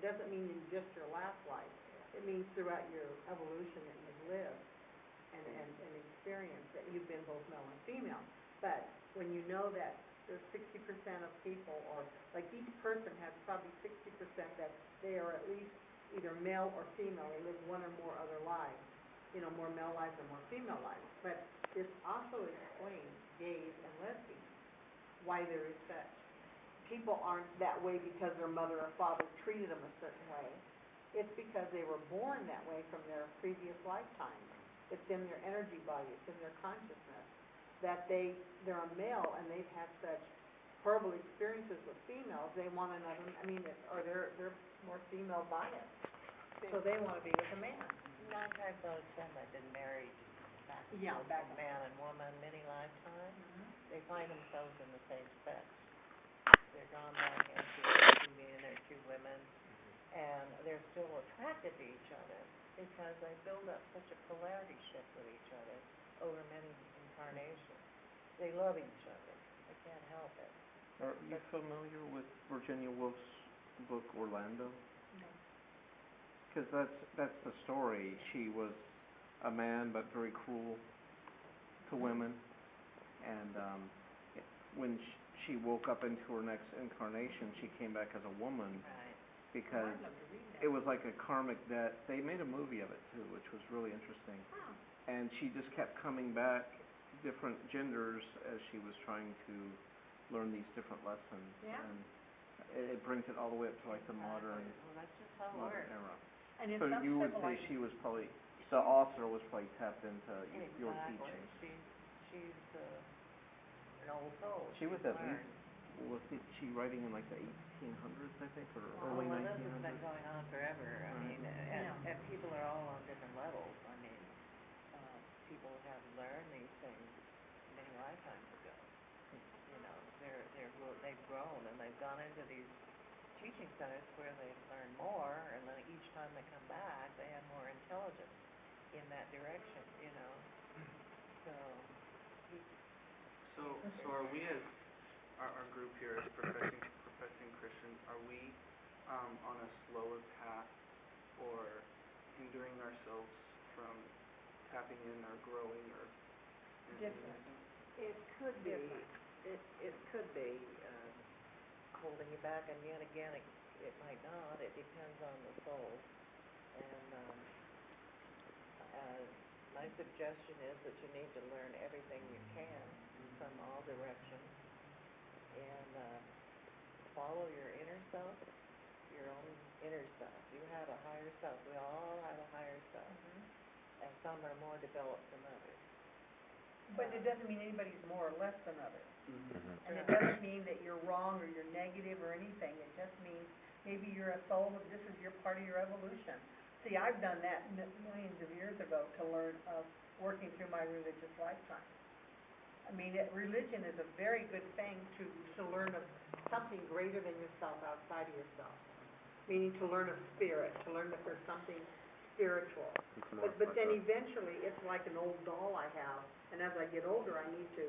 doesn't mean in just your last life. It means throughout your evolution that you've lived and experienced that you've been both male and female. But when you know that there's 60% of people, or like each person has probably 60% that they are at least either male or female, they live one or more other lives, more male lives or more female lives. But this also explains gays and lesbians, why there is such. People aren't that way because their mother or father treated them a certain way. It's because they were born that way from their previous lifetime. It's in their energy body, it's in their consciousness, that they're a male and they've had such horrible experiences with females, they want another, or they're more female biased. So they want to be with a man. 9 times out of 10 they've been married back man and woman many lifetimes. They find themselves in the same sex. They're gone back into two men or two women, and they're still attracted to each other because they build up such a polarity shift with each other over many incarnations. They love each other. They can't help it. Are you familiar with Virginia Woolf's book Orlando? No. Because that's the story. She was a man but very cruel to women, and when she woke up into her next incarnation, she came back as a woman. Right. Because it was like a karmic debt. They made a movie of it too, which was really interesting. Wow. And she just kept coming back, different genders, as she was trying to learn these different lessons. Yeah. And it brings it all the way up to like the modern That's just how it works. era. And in So some you would say she was probably, the author was probably tapped into your teachings. She's an old soul. She was at least, was she writing in like the 1800s, I think, or early 1900s? This has been going on forever. And people are all on different levels. People have learned these things many lifetimes ago. They've grown and they've gone into these teaching centers where they've learned more, and then each time they come back, they have more intelligence in that direction. So are we as our group here as professing Christians, are we on a slower path or hindering ourselves from tapping in or growing or Different. It could be. It could be holding you back, and yet again, it might not. It depends on the soul. And my suggestion is that you need to learn everything you can from all directions, and follow your inner self, your own inner self. You have a higher self. We all have a higher self, and some are more developed than others. But it doesn't mean anybody's more or less than others. And it doesn't mean that you're wrong or you're negative or anything. It just means maybe you're a soul, but this is your part of your evolution. See, I've done that millions of years ago to learn of working through my religious lifetime. Religion is a very good thing to learn of something greater than yourself, outside of yourself. Meaning to learn of spirit, to learn that there's something spiritual. But then eventually it's like an old doll I have, and as I get older I need to